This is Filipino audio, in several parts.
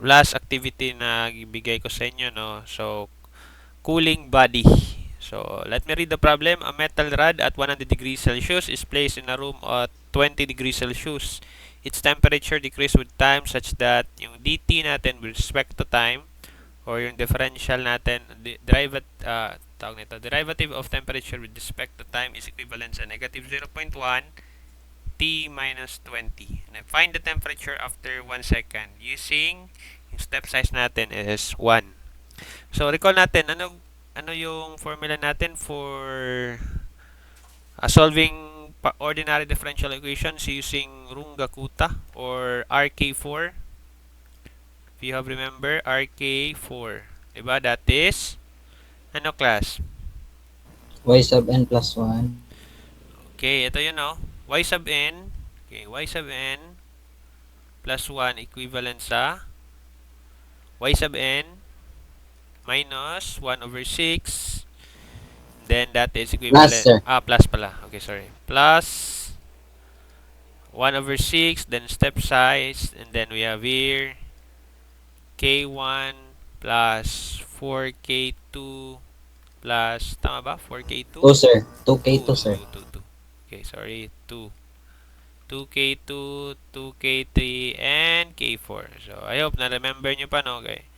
last activity na ibigay ko sa inyo, no? So, cooling body. So, let me read the problem. A metal rod at 100 degrees Celsius is placed in a room at 20 degrees Celsius. Its temperature decreases with time such that yung dt natin with respect to time or yung differential natin, derivative of temperature with respect to time is equivalent sa negative 0.1 T minus 20. And find the temperature after 1 second using yung step size natin is 1. So recall natin ano yung formula natin for solving ordinary differential equations using Runge-Kutta or RK4. If you have remember RK4, diba? That is ano class? Y sub n plus 1. Okay, ito yun, no? Y sub n. Okay, y sub n plus 1 equivalent sa y sub n minus 1 over 6. Then that is Plus, equivalent, sir. plus pala. Okay, sorry. Plus 1 over 6, then step size, and then we have here K1 plus 4K2 plus, tama ba? 4K2? 2, sir. 2, 2K2, 2, sir. 2, 2, 2. Okay, sorry, 2. 2K2, 2K3, and K4. So, I hope na-remember nyo pa, no? Okay.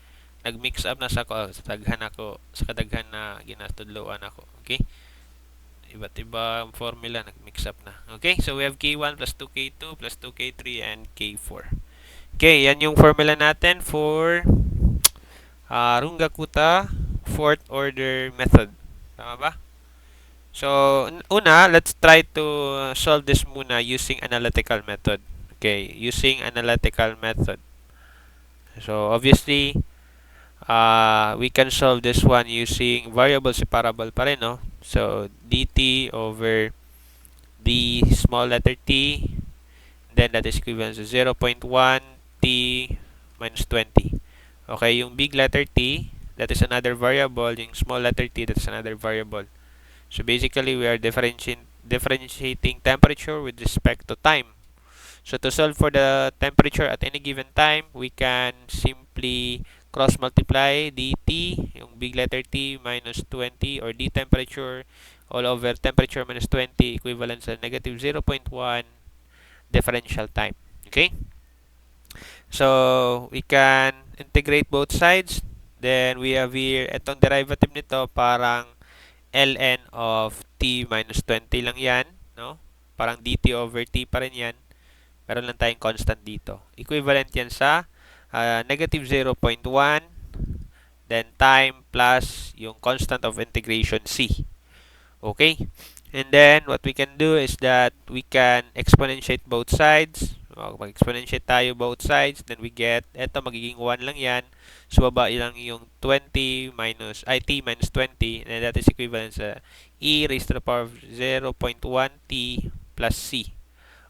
Nag-mix up na sa daghan ako, sa kadaghan na ginatudloan ako. Okay? Iba't ibang formula, nag-mix up na. Okay? So, we have K1 plus 2K2 plus 2K3 and K4. Okay, yan yung formula natin for Runge-Kutta fourth order method. Tama ba? So, una, let's try to solve this muna using analytical method. Okay, using analytical method. So, obviously, we can solve this one using variable separable pa rin, no? So, dt over the small letter t, then that is equivalent to 0.1 t minus 20. Okay, yung big letter t, that is another variable. Yung small letter t, that is another variable. So basically, we are differentiating temperature with respect to time. So to solve for the temperature at any given time, we can simply cross multiply dt, yung big letter t minus 20, or d temperature all over temperature minus 20 equivalent sa negative 0.1 differential time. Okay? So, we can integrate both sides. Then, we have here, itong derivative nito, parang ln of t minus 20 lang yan. No? Parang dt over t pa rin yan. Meron lang tayong constant dito. Equivalent yan sa negative 0.1, then time plus yung constant of integration c. Okay? And then, what we can do is that we can exponentiate both sides. Mag-exponentiate tayo both sides. Then we get, eto magiging 1 lang yan. So, baba lang yung 20 minus, t minus 20. And that is equivalent sa e raised to the power of 0.1t plus c.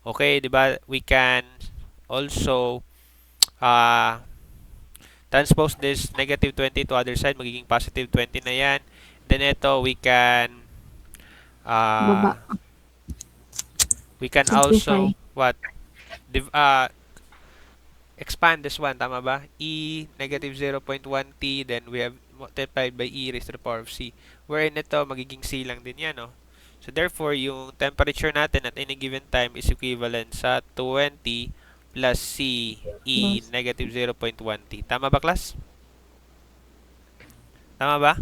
Okay, di ba? We can also transpose this negative 20 to other side. Magiging positive 20 na yan. Then ito, Baba. uh, we can Simplify. also expand this one, tama ba? E negative 0.1t, then we have multiplied by e raised to the power of c. Wherein ito, magiging c lang din yan, no? So therefore, yung temperature natin at any given time is equivalent sa 20 plus c e Plus. negative 0.1t. Tama ba, class? Tama ba?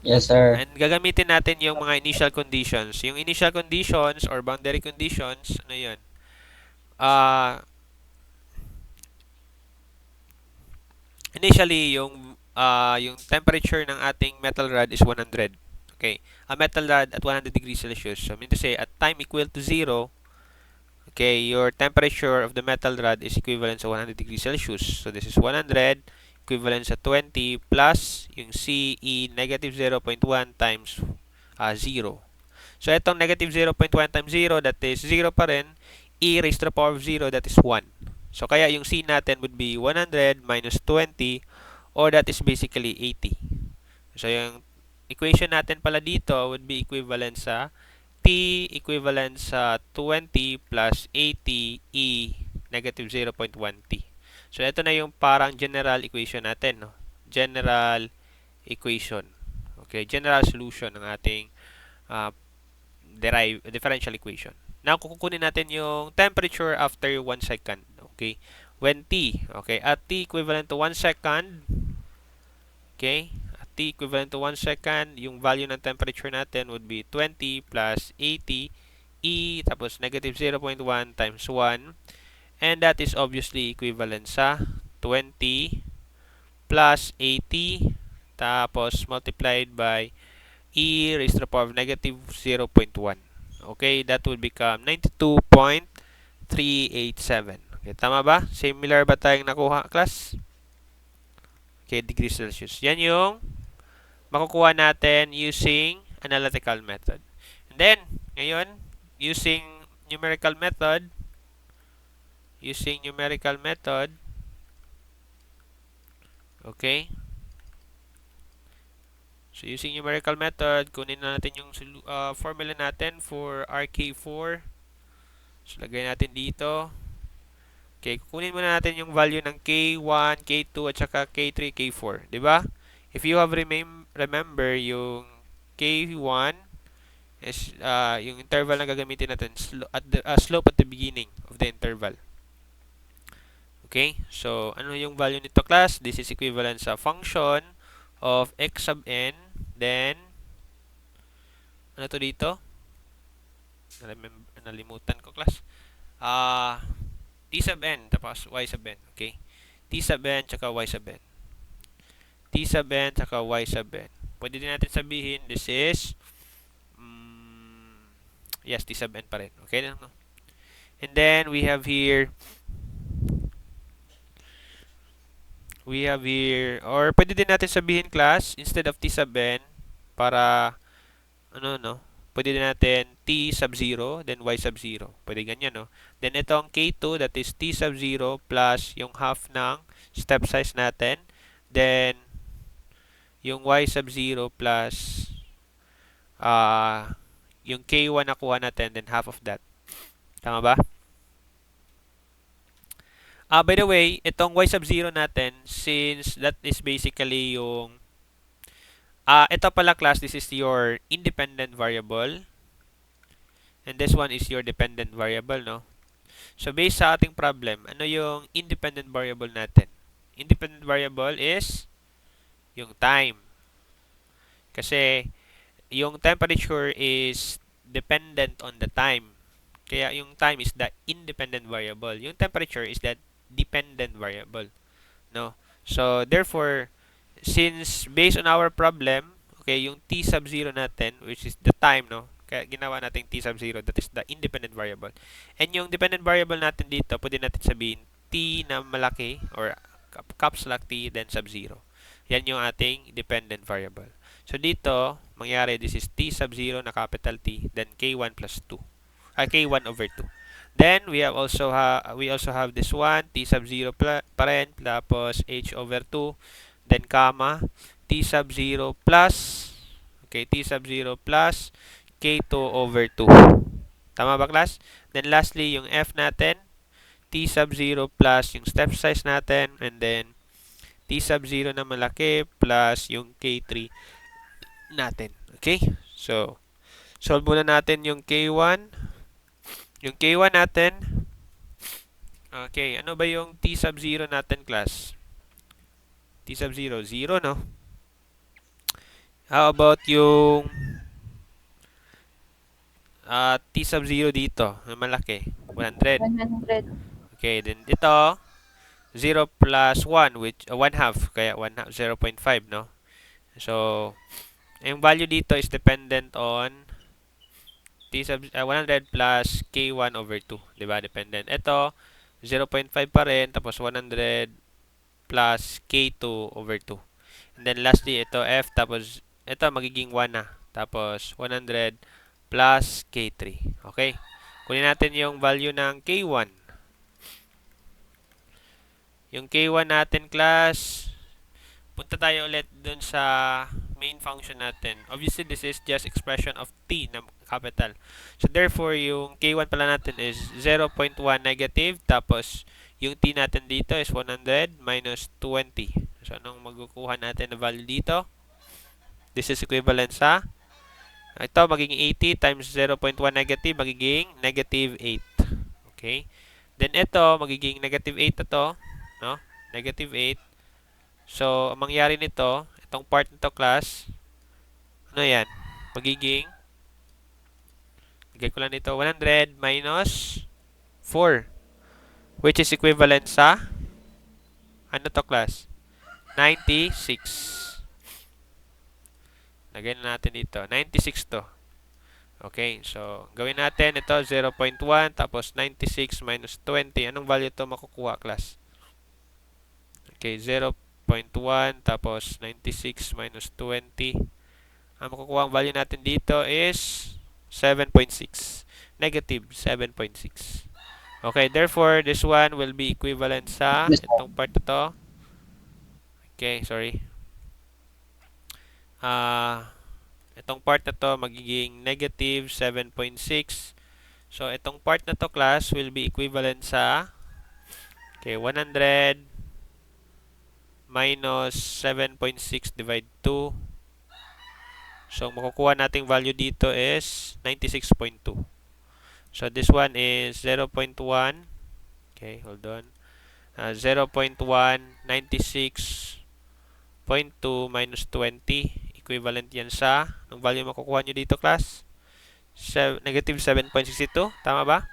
Yes, sir. And gagamitin natin yung mga initial conditions. Yung initial conditions or boundary conditions, ano yun? Initially, yung temperature ng ating metal rod is 100. Okay. A metal rod at 100 degrees Celsius. So, I mean to say, at time equal to 0, okay, your temperature of the metal rod is equivalent sa 100 degrees Celsius. So, this is 100 equivalent sa 20 plus yung CE negative 0.1 times 0. So, itong negative 0.1 times 0, that is 0 pa rin. E raised to the power of 0, that is 1. So, kaya yung C natin would be 100 minus 20, or that is basically 80. So, yung equation natin pala dito would be equivalent sa T equivalent sa 20 plus 80 E negative 0.1 T. So, ito na yung parang general equation natin, no? General equation. Okay, general solution ng ating uh, differential equation. Now, kukunin natin yung temperature after 1 second. Okay, when T, okay, at T equivalent to 1 second, okay, at T equivalent to 1 second, yung value ng temperature natin would be 20 plus 80 E, tapos negative 0.1 times 1, and that is obviously equivalent sa 20 plus 80 tapos multiplied by e raised to the power of negative 0.1. Okay, that will become 92.387. Okay, tama ba? Similar ba tayong nakuha, class? Okay, degrees Celsius. Yan yung makukuha natin using analytical method. And then, ngayon, using numerical method, okay, so using numerical method, kunin na natin yung formula natin for RK4. So, lagay natin dito. Okay, kukunin muna natin yung value ng K1, K2, at saka K3, K4. Diba? If you have remember yung K1 is yung interval na gagamitin natin slope at the beginning of the interval. Okay? So, ano yung value nito, class? This is equivalent sa function of x sub n, then ano to dito? Nalimutan ko, class. T sub n tapos y sub n. Okay? T sub n tsaka y sub n. T sub n tsaka y sub n. Pwede din natin sabihin this is yes, T sub n pa rin. Okay? And then we have here or pwede din natin sabihin, class, instead of T sub n para ano, no, pwede din natin T sub 0 then y sub 0. Pwede ganyan, no. Then itong K2, that is T sub 0 plus yung half ng step size natin, then yung y sub 0 plus yung K1 na kuha natin, then half of that. Tama ba? By the way, itong y sub 0 natin, since that is basically yung ito pala, class, this is your independent variable. And this one is your dependent variable, no? So, based sa ating problem, ano yung independent variable natin? Independent variable is yung time. Kasi, yung temperature is dependent on the time. Kaya, yung time is the independent variable. Yung temperature is the dependent variable, no? So, therefore, since based on our problem, okay, yung t sub 0 natin, which is the time, no? Kaya ginawa natin t sub 0, that is the independent variable. And yung dependent variable natin dito, pwede natin sabihin t na malaki or caps lock t then sub 0. Yan yung ating dependent variable. So dito, mangyari, this is t sub 0 na capital T, then k1 plus 2. K1 over 2. Then we also have this one, t sub 0 pa rin, tapos h over 2, then comma, t sub 0 plus, okay, t sub 0 plus k2 over 2. Tama ba, class? Then lastly, yung f natin, t sub 0 plus yung step size natin, and then t sub 0 na malaki plus yung k3 natin. Okay? So, solve muna natin yung k1. Yung k1 natin, okay, ano ba yung t sub 0 natin, class? T sub 0, 0, no? How about yung t sub 0 dito, na malaki? 100. 100. Okay, then ito, 0 plus 1, which 1 half, kaya 1 half, 0.5, no? So, yung value dito is dependent on t sub 100 plus k1 over 2, di ba? Dependent. Ito, 0.5 pa rin, tapos 100 plus k2 over 2. And then lastly, ito f, tapos ito magiging 1 na. Tapos 100 plus k3. Okay? Kunin natin yung value ng k1. Yung k1 natin, class, punta tayo ulit dun sa main function natin. Obviously, this is just expression of t na capital. So, therefore, yung k1 pala natin is 0.1 negative. Tapos, yung t natin dito is 100 minus 20. So, anong magkukuha natin na value dito? This is equivalent sa ito, magiging 80 times 0.1 negative, magiging negative 8. Okay? Then, ito, magiging negative 8 ito. No? Negative 8. So, ang mangyari nito, itong part nito class, ano yan? Magiging, lagay ko lang dito, 100 minus 4. Which is equivalent sa, ano to class? 96. Lagay na natin dito. 96 to. Okay, so gawin natin ito 0.1 tapos 96 minus 20. Anong value to makukuha class? Okay, 0.1 tapos 96 minus 20. Ang makukuha ang value natin dito is 7.6. Negative 7.6. Okay, therefore this one will be equivalent sa Yes, itong part na to. Okay, sorry. Itong part na to magiging negative 7.6. So, itong part na to class will be equivalent sa 100 minus 7.6 divide 2. So, makukuha nating value dito is 96.2. So, this one is 0.1. Okay, hold on. 0.1, 96.2 minus 20. Equivalent yan sa, ang value makukuha nyo dito class? Negative 7.62. Tama ba?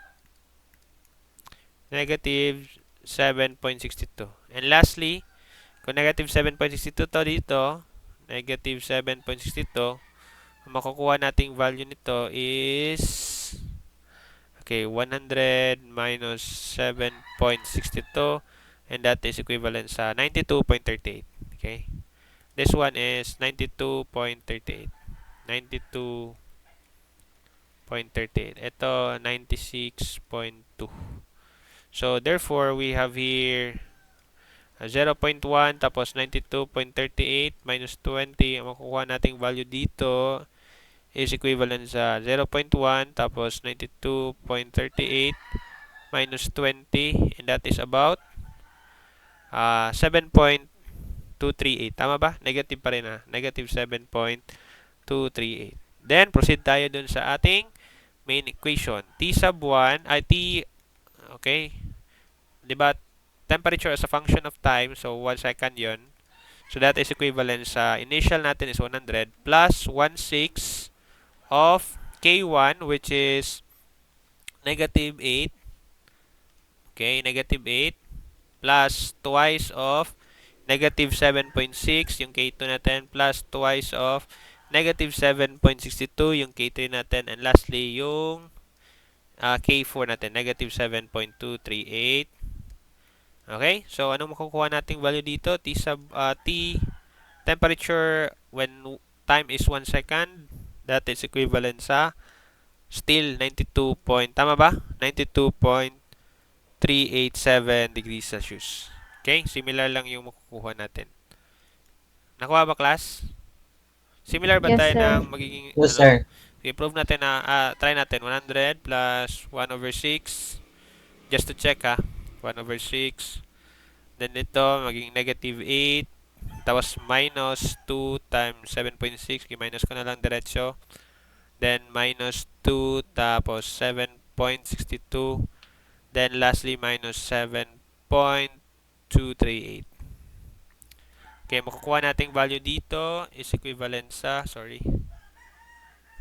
Negative 7.62. And lastly, kung negative 7.62 to dito, negative 7.62, ang makukuha nating value nito is 100 minus 7.62, and that is equivalent sa 92.38. Okay? This one is 92.38. 92.38. Ito, 96.2. So, therefore, we have here 0.1 tapos 92.38 minus 20. Ang makukuha nating value dito is equivalent sa 0.1 tapos 92.38 minus 20, and that is about 7.238. Tama ba? Negative pa rin Negative 7.238. Then, proceed tayo dun sa ating main equation. T sub 1, okay, diba, temperature as a function of time, so 1 second yon. So that is equivalent sa initial natin is 100 plus 1/6 of K1, which is negative 8. Okay, negative 8 plus twice of negative 7.6 yung K2 natin, plus twice of negative 7.62 yung K3 natin, and lastly yung K4 natin, negative 7.238. Okay? So, anong makukuha nating value dito? T temperature when time is 1 second. That is equivalent sa still 92 tama ba? 92.387 degrees Celsius. Okay? Similar lang yung makukuha natin. Nakuha ba, class? Similar ba Yes, tayo sir. ng magiging, yes sir. i-prove natin na, try natin 100 plus 1 over 6. Just to check 1 over 6. Then ito, magiging negative 8. Tapos minus 2 times 7.6. Minus ko na lang diretso. Then minus 2 tapos 7.62. Then lastly minus 7.238. Okay, makukuha nating value dito is equivalent sa,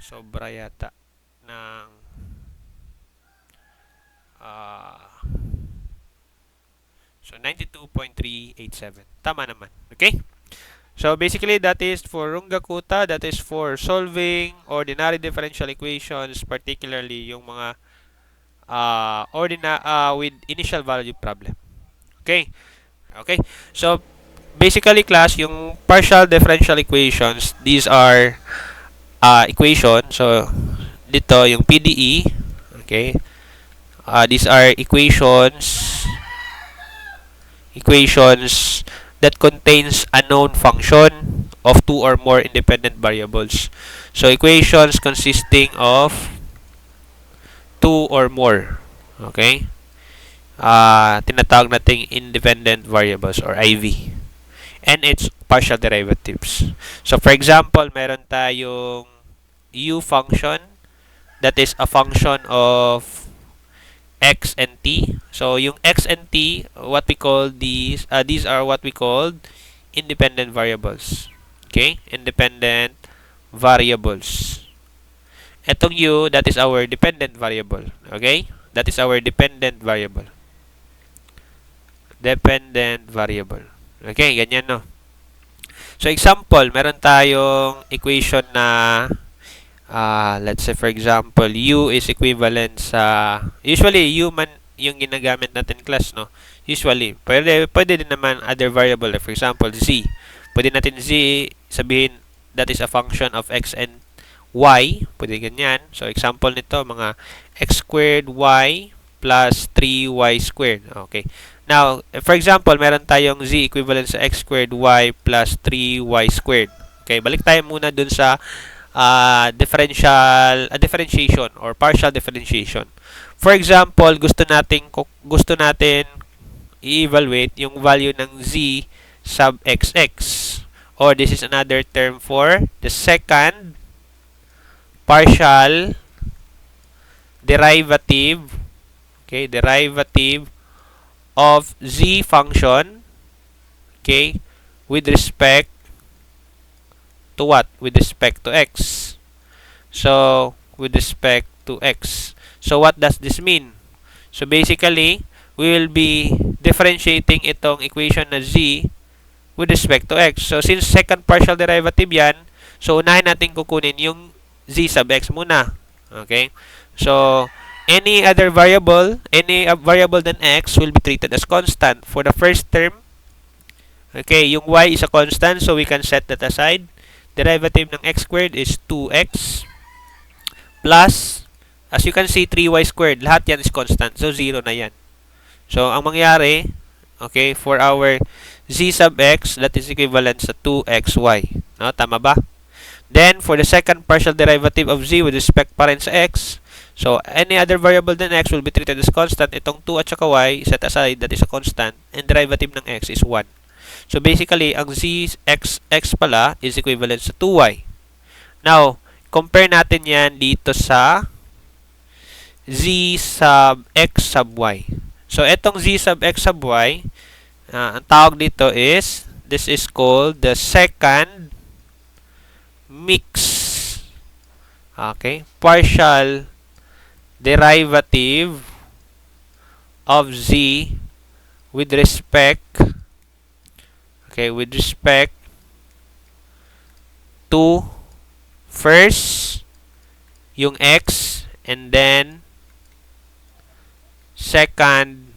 sobra yata ng so 92.387. Tama naman. Okay? So basically that is for Runge-Kutta, that is for solving ordinary differential equations, particularly yung mga with initial value problem. Okay? Okay? So basically class, yung partial differential equations, these are equation. So dito yung PDE, okay? These are equations that contains a known function, of two or more independent variables. So equations consisting of two or more. Okay? Tinatawag nating independent variables or IV. And its partial derivatives. So for example, meron tayong u function that is a function of x and t. So yung x and t, what we call these are what we call independent variables. Okay? Independent variables. Etong u, that is our dependent variable. Okay? That is our dependent variable. Dependent variable. Okay, ganyan no. So example, meron tayong equation na let's say for example, u is equivalent sa usually u man yung ginagamit natin class no. Usually, pwede din naman other variable like for example z. Pwede natin z sabihin that is a function of x and y. Pwede ganyan. So example nito mga x squared y plus 3y squared. Okay. Now, for example, meron tayong z equivalent sa x squared y plus 3y squared. Okay, balik tayo muna dun sa differentiation or partial differentiation. For example, gusto natin i-evaluate yung value ng z sub xx, or this is another term for the second partial derivative, okay, derivative of z function, okay, with respect to what? With respect to x. So, with respect to x. So, what does this mean? So, basically, we will be differentiating itong equation na z with respect to x. So, since second partial derivative yan, so, unahin natin kukunin yung z sub x muna. Okay? So, any variable than x will be treated as constant. For the first term, okay, yung y is a constant, so we can set that aside. Derivative ng x squared is 2x plus, as you can see, 3y squared. Lahat yan is constant, so 0 na yan. So, ang mangyari, okay, for our z sub x, that is equivalent sa 2xy. No, tama ba? Then, for the second partial derivative of z with respect pa rin sa x, so any other variable than x will be treated as constant. Itong 2 at saka y, set aside, that is a constant, and derivative ng x is 1. So, basically, ang z x pala is equivalent sa 2y. Now, compare natin yan dito sa z sub x sub y. So, itong z sub x sub y, ang tawag dito is, this is called the second mix. Okay? Partial derivative of z with respect, okay, with respect to first yung x and then second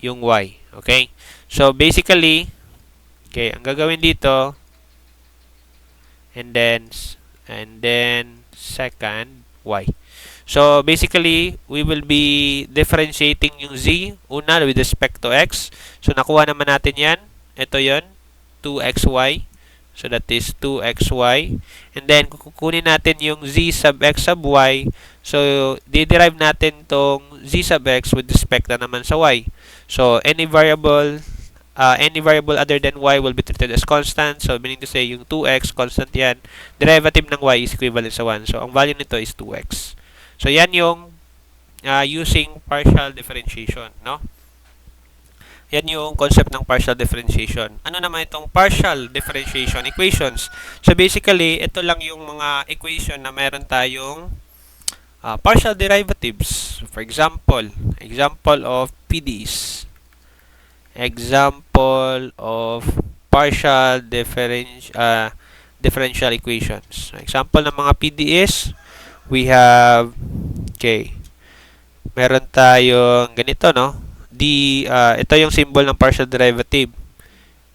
yung y. Okay? So basically, okay, ang gagawin dito and then second y. So basically, we will be differentiating yung z una with respect to x. So nakuha naman natin yan. Ito yon, 2xy. So that is 2xy. And then kukunin natin yung z sub x sub y. So derive natin tong z sub x with respect na naman sa y. So any variable other than y will be treated as constant. So meaning to say yung 2x constant yan. Derivative ng y is equivalent sa 1. So ang value nito is 2x. So yan yung using partial differentiation, no? Yan yung concept ng partial differentiation. Ano naman itong partial differentiation equations? So basically, ito lang yung mga equation na meron tayong partial derivatives. For example of PDEs. Example of partial differential equations. Example ng mga PDEs, we have, okay, meron tayong ganito, no? Ito yung symbol ng partial derivative.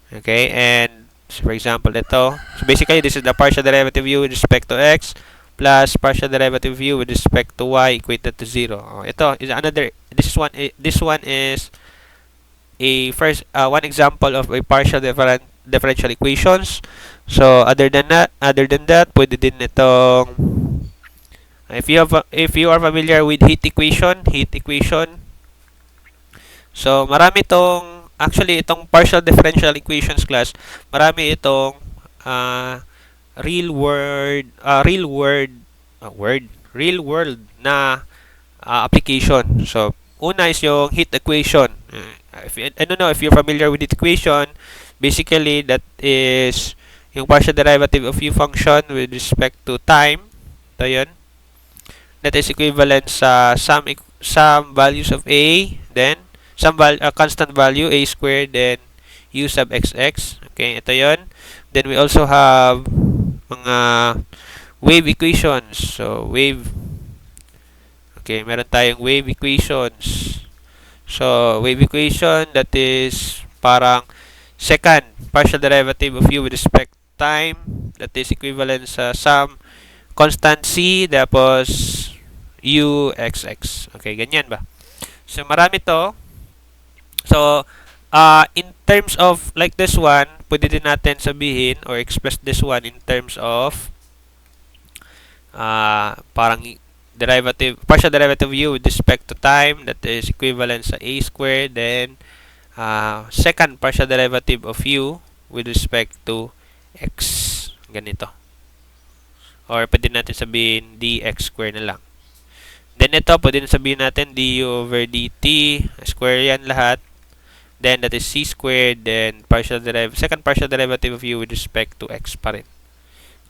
Okay, and so for example, ito. So basically, this is the partial derivative u with respect to x plus partial derivative u with respect to y equated to 0. Ito is another, this one is a one example of a partial differential equations. So other than that, pwede din itong if you are familiar with heat equation. So marami itong actually itong partial differential equations class, marami itong uh, real world word real world na application. So, una is yung heat equation. I don't know if you're familiar with heat equation. Basically, that is yung partial derivative of u function with respect to time. Ito yun. That is equivalent sa some values of a, then constant value a squared, then u sub xx. Okay, ito yun. Then we also have mga wave equations. So, okay, meron tayong wave equations. So, wave equation, that is parang second partial derivative of u with respect to time. That is equivalent sa some constant c, tapos u xx. Okay, ganyan ba? So, marami to. So, in terms of like this one, pwede din natin sabihin or express this one in terms of parang partial derivative of u with respect to time, that is equivalent sa a squared, then second partial derivative of u with respect to x, ganito, or pwede natin sabihin dx squared na lang. Then ito pwede sabihin natin du over dt square, yan lahat, then that is c squared, then second partial derivative of u with respect to x pa rin.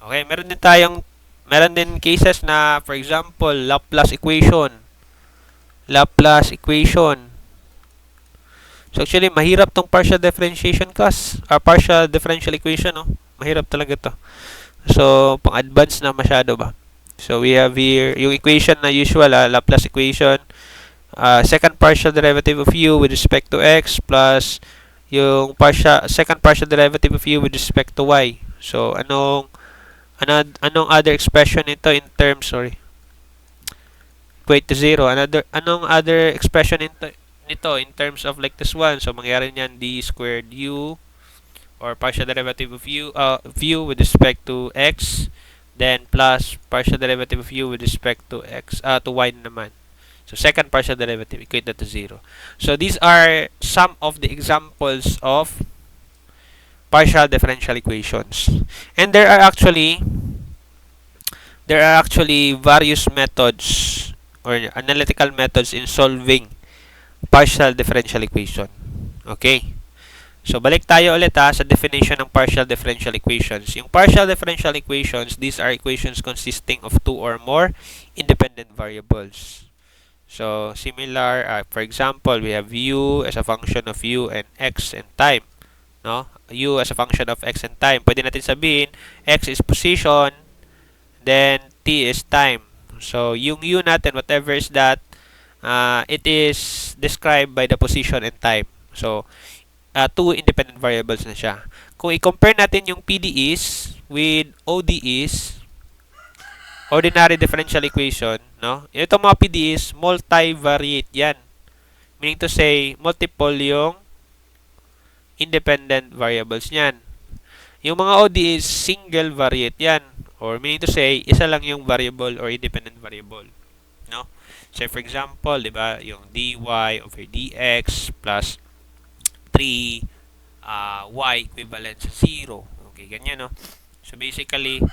Okay, meron din cases na, for example, Laplace equation. So actually, mahirap tong partial differentiation class, or partial differential equation, no? Mahirap talaga to. So, pang-advance na masyado ba? So, we have here yung equation na usual, Laplace equation. Second partial derivative of u with respect to x plus yung second partial derivative of u with respect to y. So, anong other expression nito in terms, equate to 0. Anong other expression nito in terms of like this one? So, mangyari niyan d squared u, or partial derivative of u with respect to x, then plus partial derivative of u with respect to to y naman. So, second partial derivative, equate that to 0. So, these are some of the examples of partial differential equations. And there are actually various methods or analytical methods in solving partial differential equation. Okay. So, balik tayo ulit sa definition ng partial differential equations. Yung partial differential equations, these are equations consisting of two or more independent variables. So, similar, for example, we have u as a function of u and x and time. No? U as a function of x and time. Pwede natin sabihin, x is position, then t is time. So, yung u natin, whatever is that, it is described by the position and time. So, two independent variables na siya. Kung i-compare natin yung PDEs with ODEs, ordinary differential equation, no? Itong mga PDEs, multivariate yan. Meaning to say, multiple yung independent variables niyan. Yung mga ODEs, single variate yan. Or meaning to say, isa lang yung variable or independent variable. No? So, for example, di ba, yung dy over dx plus 3 y equivalent sa 0. Okay, ganyan, no? So, basically,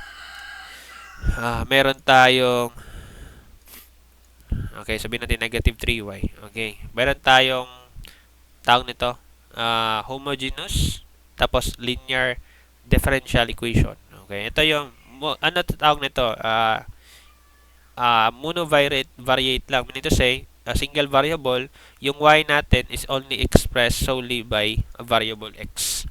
meron tayong okay, sabihin natin negative 3y. Okay, meron tayong tawag nito homogeneous tapos linear differential equation. Okay, ito yung ano tawag nito? Monovariate lang. Meaning to say, a single variable, yung y natin is only expressed solely by a variable x.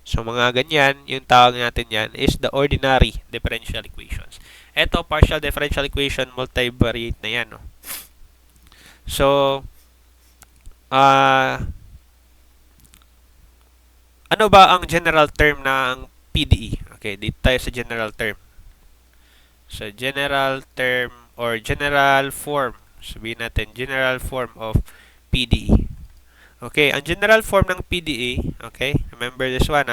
So, mga ganyan, yung tawag natin yan is the ordinary differential equations. Ito, partial differential equation, multivariate na yan. No? So, ano ba ang general term ng PDE? Okay, dito tayo sa general term. So, general term or general form. Sabihin natin, general form of PDE. Okay, ang general form ng PDE, okay, remember this one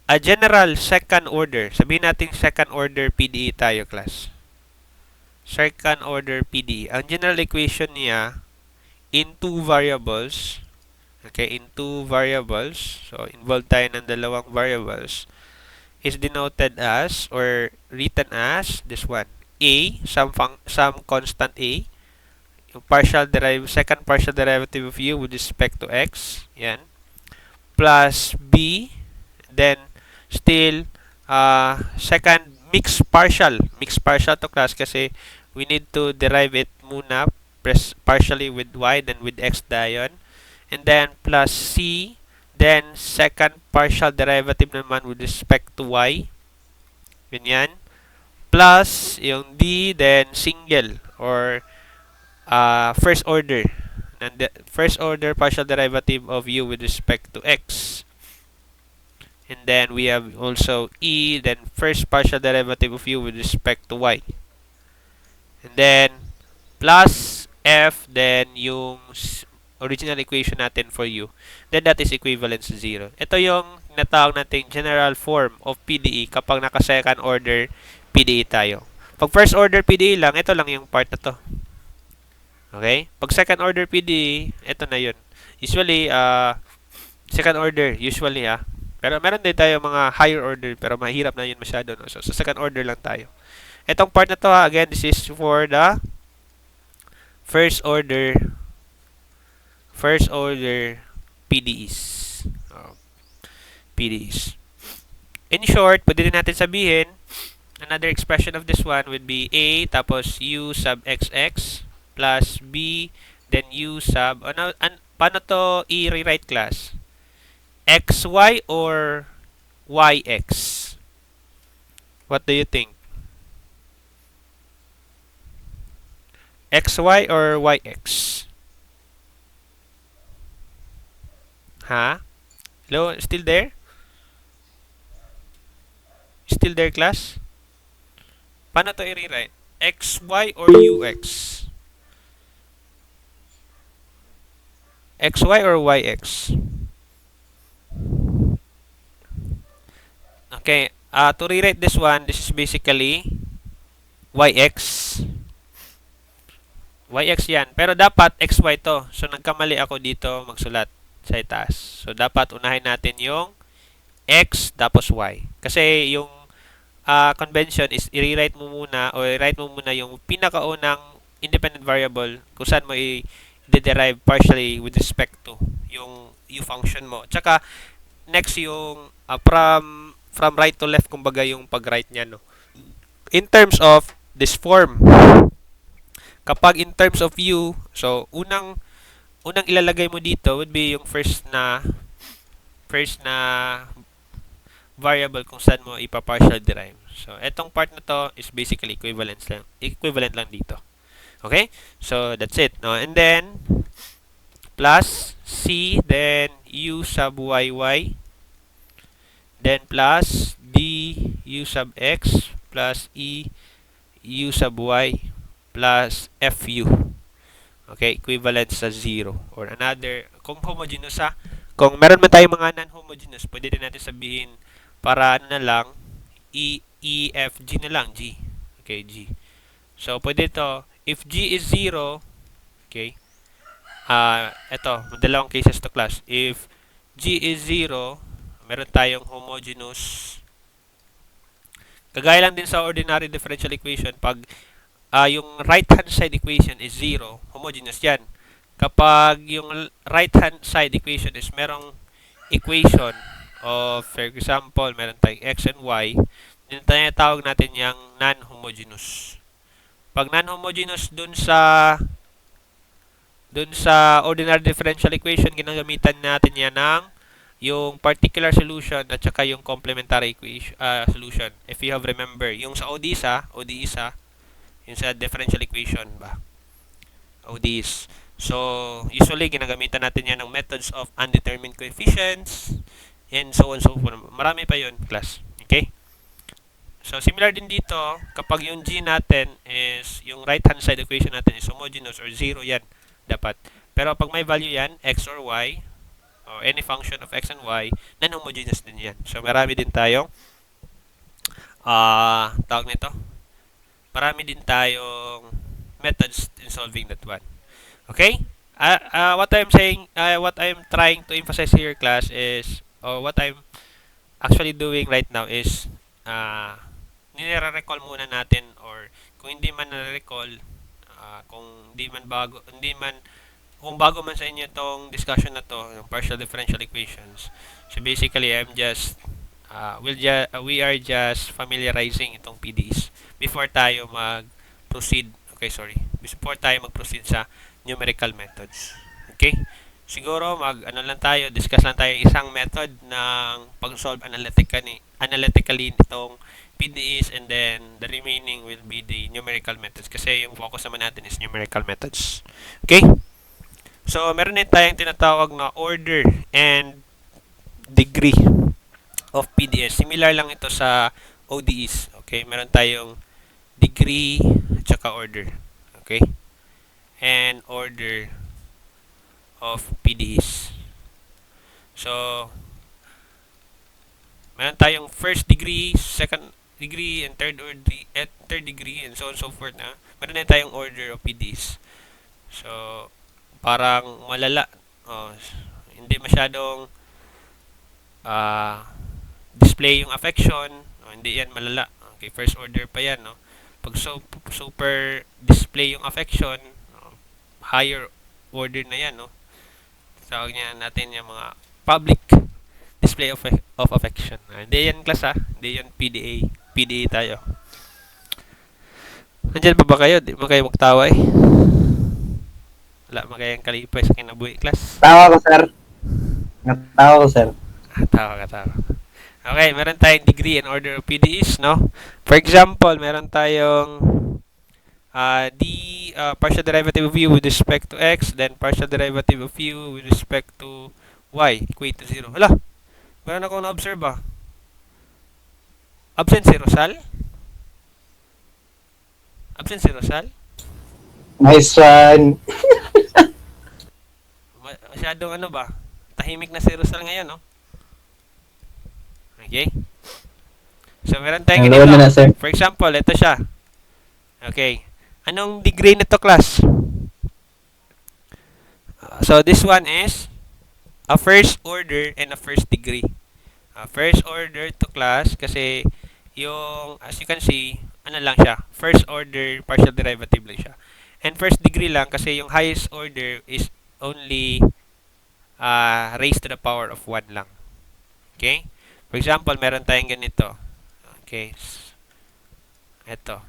A general second order. Sabihin natin second order PDE tayo, class. Second order PDE. Ang general equation niya in two variables. Okay, in two variables. So, involved tayo ng dalawang variables. Is denoted as or written as this one. A, some constant A. Yung second partial derivative of u with respect to x. Yan. Plus B. Then, still, second mixed partial to class kasi we need to derive it muna partially with y then with x dayon, and then plus c, then second partial derivative naman with respect to y, ganyan, plus yung d, then single or first order, and the first order partial derivative of u with respect to x. And then we have also e, then first partial derivative of u with respect to y. And then plus f, then yung original equation natin for u. Then that is equivalent to 0. Ito yung natawag nating general form of PDE kapag naka second order PDE tayo. Pag first order PDE lang, ito lang yung part na to. Okay? Pag second order PDE, ito na yun. Usually, second order, usually pero meron din tayo mga higher order, pero mahirap na yun masyado. No? So, sa second order lang tayo. Itong part na to, again, this is for the first order PDEs. PDEs. In short, pwede din natin sabihin, another expression of this one would be A, tapos U sub XX, plus B, then U sub, paano to i-rewrite, class? XY or YX? What do you think? XY or YX? Ha? Hello? Still there? Still there, class? Paano to i-rewrite? XY or UX? XY or YX? Okay, to rewrite this one, this is basically YX. YX yan. Pero dapat XY to. So, nagkamali ako dito magsulat sa itaas. So, dapat unahin natin yung X tapos Y. Kasi yung convention is i-rewrite mo muna o i-write mo muna yung pinakaunang independent variable kung saan mo i-derive partially with respect to yung U function mo. Tsaka, next yung from right to left, kumbaga yung pag-write niya, no? In terms of this form, kapag in terms of U, so unang ilalagay mo dito would be yung first na variable kung saan mo ipa-partial derive. So etong part na to is basically equivalent lang dito. Okay? So that's it, no? And then plus C, then U sub YY, then plus D U sub X, plus E U sub Y, plus FU. Okay, equivalent sa 0. Or another, kung homogeneous kung meron man tayong mga non-homogeneous, pwede din natin sabihin para ano na lang, E, F, G na lang, G. Okay, G. So, pwede ito, if G is 0, okay, ito, dalawang cases to, class. If G is 0, meron tayong homogeneous. Kagaya lang din sa ordinary differential equation, pag yung right-hand side equation is 0, homogeneous yan. Kapag yung right-hand side equation is merong equation of, for example, meron tayong x and y, tinatawag natin yung non-homogeneous. Pag non-homogeneous dun sa ordinary differential equation, ginagamitan natin yan ng yung particular solution at saka yung complementary equation, solution. If you have remember, yung sa ODE yung sa differential equation ba? ODEs. So, usually, ginagamitan natin yan ng methods of undetermined coefficients and so on so forth. Marami pa yun, class. Okay? So, similar din dito, kapag yung G natin is, yung right-hand side equation natin is homogeneous or 0 yan, dapat. Pero pag may value yan, X or Y, o any function of x and y, non-homogeneous din yan. So, marami din tayong, tawag nito, marami din tayong methods in solving that one. Okay? What I'm saying, what I'm trying to emphasize here, class, is, or what I'm actually doing right now is, nire-recall muna natin, or kung hindi man na-recall, kung hindi man bago, hindi man, kung bago man sa inyo itong discussion na to, yung partial differential equations. So basically, we are just familiarizing itong PDEs before tayo mag-proceed. Okay, sorry. Before tayo mag-proceed sa numerical methods. Okay? Siguro ano lang tayo, discuss lang tayo isang method ng pag-solve analytically nitong PDEs, and then the remaining will be the numerical methods kasi yung focus naman natin is numerical methods. Okay? So, meron din tayong tinatawag na order and degree of PDEs. Similar lang ito sa ODEs. Okay? Meron tayong degree at saka order. Okay? And order of PDEs. So, meron tayong first degree, second degree, and third degree, and so on and so forth na. Meron din tayong order of PDEs. So, parang malala. Oh, hindi masyadong display yung affection. Oh, hindi yan malala. Okay, first order pa yan, no? Pag super display yung affection, higher order na yan, no? Tawag niya natin yung mga public display of affection. Hindi yan class, ha? Hindi yan PDA. PDA tayo. Nandiyan pa ba kayo? Di ba kayo magtaway? Wala ba kayong kalipay sa kinabuhi class? Tawa ko, sir. Natawa ko, sir. Tawa ka, tawa. Okay, meron tayong degree and order of PDEs, no? For example, meron tayong partial derivative of u with respect to x, then partial derivative of u with respect to y equate to 0. Hala, meron akong na-observe Absent si Rosal? Absent si Rosal? Nice one. Masyadong ano ba? Tahimik na si Rosal ngayon, no? Okay? So, meron tayong Hello ganito. na, sir. For example, ito siya. Okay. Anong degree nito, class? So, this one is a first order and a first degree. First order to class kasi yung, as you can see, ano lang siya, first order partial derivative lang siya. And first degree lang kasi yung highest order is only raised to the power of 1 lang. Okay? For example, meron tayong ganito. Okay. Ito.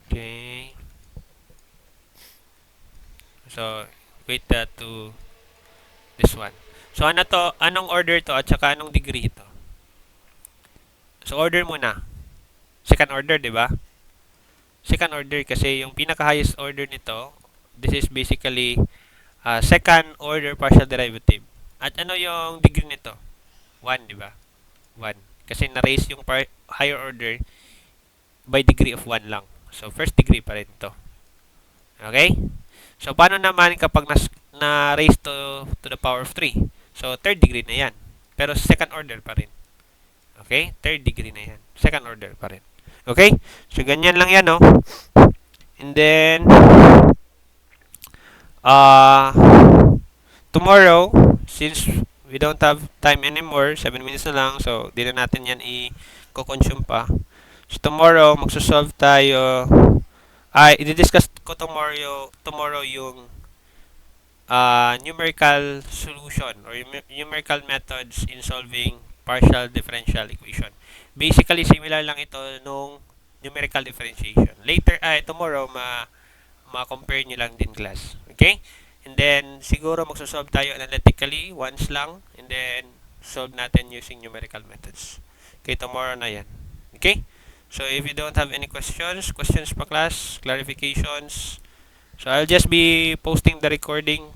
Okay. So, wait that to this one. So, ano to? Anong order to at saka anong degree ito? So, order muna. Second order, di ba? Second order kasi yung pinaka-highest order nito, this is basically second order partial derivative. At ano yung degree nito? 1, di ba? 1. Kasi na-raise yung higher order by degree of 1 lang. So, first degree pa rin ito. Okay? So, paano naman kapag na-raise to the power of 3? So, third degree na yan. Pero second order pa rin. Okay? Third degree na yan. Second order pa rin. Okay? So, ganyan lang yan, no? And then, tomorrow, since we don't have time anymore, 7 minutes na lang, so, di na natin yan i-consume pa. So, tomorrow, magsosolve tayo. I-discuss ko tomorrow yung numerical solution or numerical methods in solving partial differential equation. Basically, similar lang ito nung numerical differentiation. Later, tomorrow, ma-compare nyo lang din class. Okay? And then, siguro magsosolve tayo analytically once lang. And then, solve natin using numerical methods. Okay, tomorrow na yan. Okay? So, if you don't have any questions pa class, clarifications, so I'll just be posting the recording